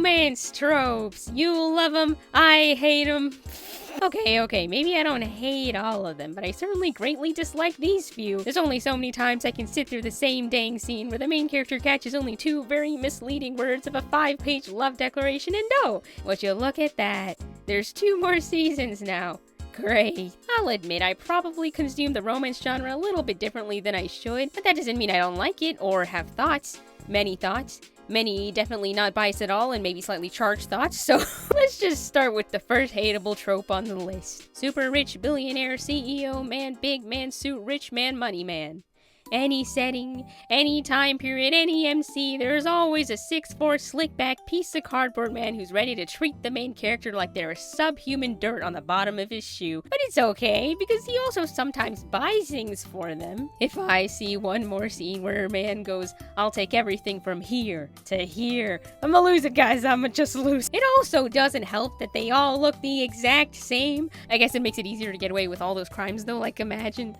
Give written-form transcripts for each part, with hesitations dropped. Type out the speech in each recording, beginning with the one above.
romance tropes. You love them, I hate them. Okay, maybe I don't hate all of them, but I certainly greatly dislike these few. There's only so many times I can sit through the same dang scene where the main character catches only 2 very misleading words of a 5-page love declaration, and no, would you look at that, there's 2 more seasons now. Great. I'll admit I probably consume the romance genre a little bit differently than I should, but that doesn't mean I don't like it or have thoughts. Many thoughts. Many definitely not biased at all and maybe slightly charged thoughts, so let's just start with the first hateable trope on the list. Super rich billionaire CEO man, big man suit, rich man, money man. Any setting, any time period, any MC, there's always a 6'4" slick-back piece of cardboard man who's ready to treat the main character like they're subhuman dirt on the bottom of his shoe. But it's okay, because he also sometimes buys things for them. If I see one more scene where a man goes, I'll take everything from here to here, I'ma lose it, guys, I'ma just lose. It also doesn't help that they all look the exact same. I guess it makes it easier to get away with all those crimes though, like imagine.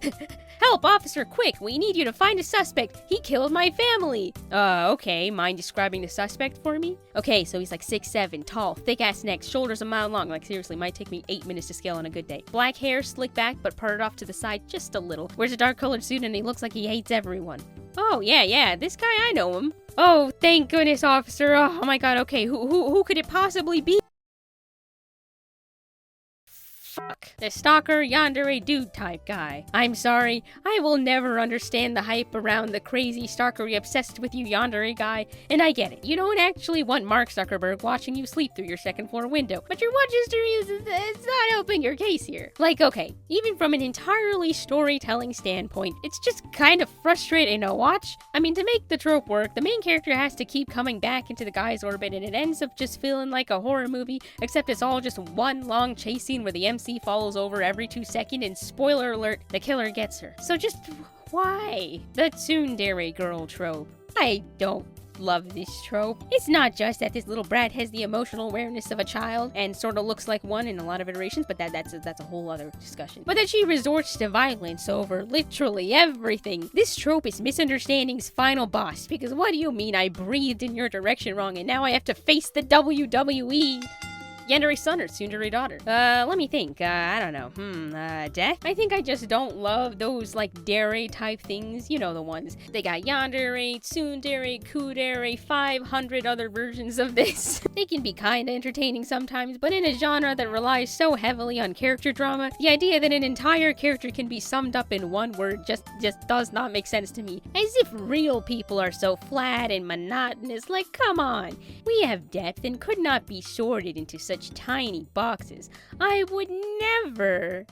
Help, officer, quick, we need you to find a suspect. He killed my family. Okay, mind describing the suspect for me? Okay, so he's like 6'7", tall, thick-ass neck, shoulders a mile long. Like seriously, might take me 8 minutes to scale on a good day. Black hair, slick back, but parted off to the side just a little. Wears a dark-colored suit and he looks like he hates everyone. Oh, yeah, this guy, I know him. Oh, thank goodness, officer. Oh my god, okay, who could it possibly be? Fuck. The stalker, yandere dude type guy. I'm sorry, I will never understand the hype around the crazy stalkery obsessed with you yandere guy, and I get it. You don't actually want Mark Zuckerberg watching you sleep through your 2nd floor window, but your watch history it's not helping your case here. Like, okay, even from an entirely storytelling standpoint, it's just kind of frustrating to watch. I mean, to make the trope work, the main character has to keep coming back into the guy's orbit, and it ends up just feeling like a horror movie, except it's all just one long chase scene where the MC follows over every 2 seconds, and spoiler alert, the killer gets her. So just why? The Tsundere girl trope. I don't love this trope. It's not just that this little brat has the emotional awareness of a child and sort of looks like one in a lot of iterations, but that's a whole other discussion. But that she resorts to violence over literally everything. This trope is Misunderstandings' final boss, because what do you mean I breathed in your direction wrong and now I have to face the WWE? Yandere's son or Tsundere daughter? Let me think. I don't know. Death? I think I just don't love those, like, dere type things. You know the ones. They got Yandere, Tsundere, Kudere, 500 other versions of this. They can be kinda entertaining sometimes, but in a genre that relies so heavily on character drama, the idea that an entire character can be summed up in one word just does not make sense to me. As if real people are so flat and monotonous. Like, come on. We have depth and could not be sorted into such tiny boxes. I would never.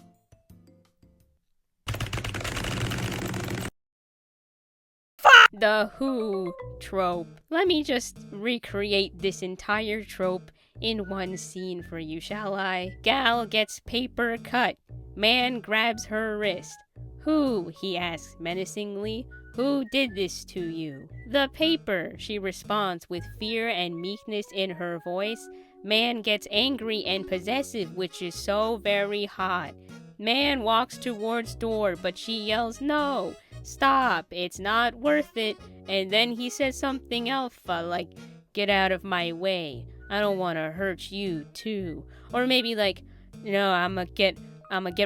Fuck the Who trope. Let me just recreate this entire trope in one scene for you, shall I? Gal gets paper cut. Man grabs her wrist. Who? He asks menacingly. Who did this to you? The paper, she responds with fear and meekness in her voice. Man gets angry and possessive, which is so very hot. Man walks towards door, but she yells, no, stop, it's not worth it. And then he says something alpha, like, get out of my way. I don't want to hurt you, too. Or maybe like, no, I'ma get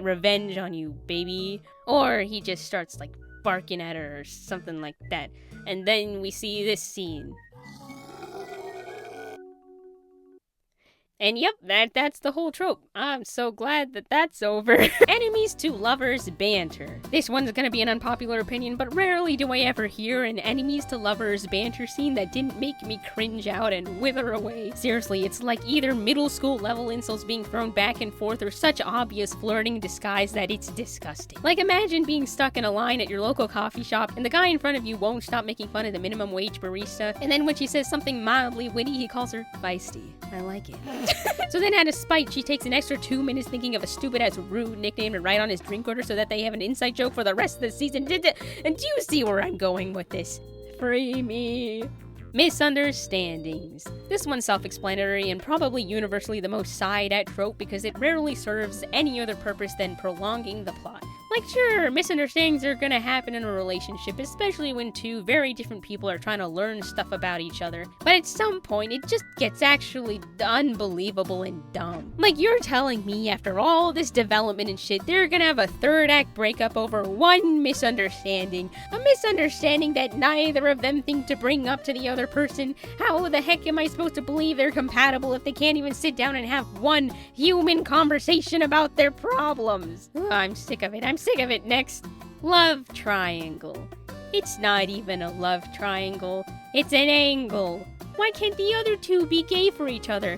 revenge on you, baby. Or he just starts, like, barking at her or something like that. And then we see this scene. And yep, that's the whole trope. I'm so glad that that's over. Enemies to lovers banter. This one's gonna be an unpopular opinion, but rarely do I ever hear an enemies to lovers banter scene that didn't make me cringe out and wither away. Seriously, it's like either middle school level insults being thrown back and forth or such obvious flirting disguise that it's disgusting. Like imagine being stuck in a line at your local coffee shop and the guy in front of you won't stop making fun of the minimum wage barista, and then when she says something mildly witty, he calls her feisty. I like it. So then out of spite, she takes an extra 2 minutes thinking of a stupid-ass rude nickname to write on his drink order so that they have an inside joke for the rest of the season. And do you see where I'm going with this? Free me. Misunderstandings. This one's self-explanatory and probably universally the most sighed-at trope because it rarely serves any other purpose than prolonging the plot. Like, sure, misunderstandings are gonna happen in a relationship, especially when two very different people are trying to learn stuff about each other. But at some point, it just gets actually unbelievable and dumb. Like, you're telling me after all this development and shit, they're gonna have a third act breakup over one misunderstanding. A misunderstanding that neither of them think to bring up to the other person. How the heck am I supposed to believe they're compatible if they can't even sit down and have one human conversation about their problems? Ugh, I'm sick of it. I'm sick of it. Next. Love triangle. It's not even a love triangle. It's an angle. Why can't the other two be gay for each other?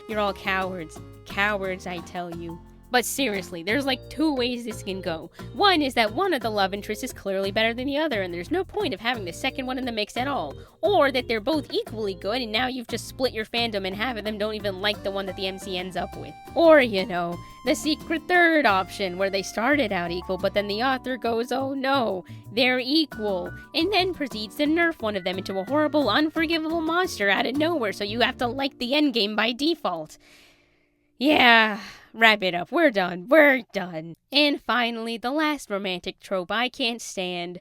You're all cowards. Cowards, I tell you. But seriously, there's like two ways this can go. One is that one of the love interests is clearly better than the other, and there's no point of having the second one in the mix at all. Or that they're both equally good, and now you've just split your fandom and half of them don't even like the one that the MC ends up with. Or, you know, the secret third option, where they started out equal, but then the author goes, oh no, they're equal, and then proceeds to nerf one of them into a horrible, unforgivable monster out of nowhere, so you have to like the endgame by default. Yeah, wrap it up. We're done. We're done. And finally, the last romantic trope I can't stand,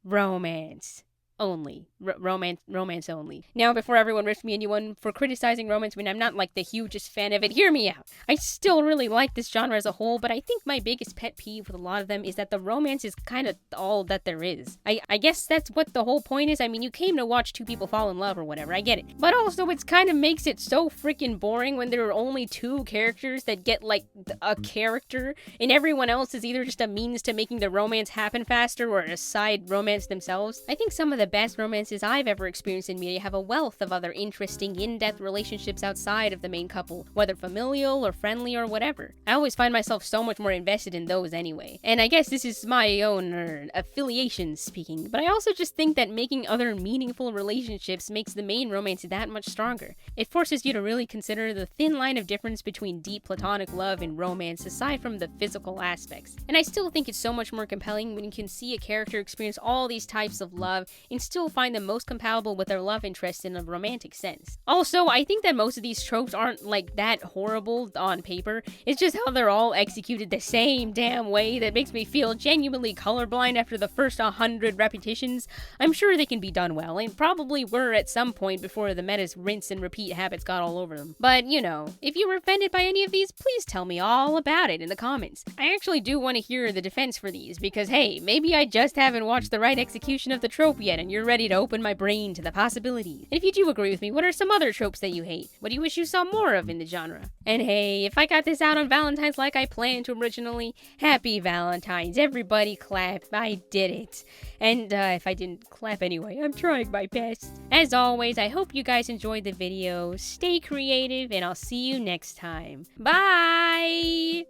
romance. Only. Romance only. Now, before everyone rips me a new one for criticizing romance when I'm not, like, the hugest fan of it, hear me out. I still really like this genre as a whole, but I think my biggest pet peeve with a lot of them is that the romance is kind of all that there is. I guess that's what the whole point is. I mean, you came to watch two people fall in love or whatever, I get it. But also, it kind of makes it so freaking boring when there are only two characters that get, like, a character, and everyone else is either just a means to making the romance happen faster or a side romance themselves. I think some of the best romances I've ever experienced in media have a wealth of other interesting, in-depth relationships outside of the main couple, whether familial or friendly or whatever. I always find myself so much more invested in those anyway. And I guess this is my own affiliation speaking, but I also just think that making other meaningful relationships makes the main romance that much stronger. It forces you to really consider the thin line of difference between deep platonic love and romance aside from the physical aspects. And I still think it's so much more compelling when you can see a character experience all these types of love and still find them most compatible with their love interest in a romantic sense. Also, I think that most of these tropes aren't like that horrible on paper. It's just how they're all executed the same damn way that makes me feel genuinely colorblind after the first 100 repetitions. I'm sure they can be done well, and probably were at some point before the meta's rinse and repeat habits got all over them. But, you know, if you were offended by any of these, please tell me all about it in the comments. I actually do want to hear the defense for these, because hey, maybe I just haven't watched the right execution of the trope yet, and you're ready to open my brain to the possibilities. And if you do agree with me, what are some other tropes that you hate? What do you wish you saw more of in the genre? And hey, if I got this out on Valentine's like I planned to originally, happy Valentine's. Everybody clap. I did it. And if I didn't clap anyway, I'm trying my best. As always, I hope you guys enjoyed the video. Stay creative, and I'll see you next time. Bye!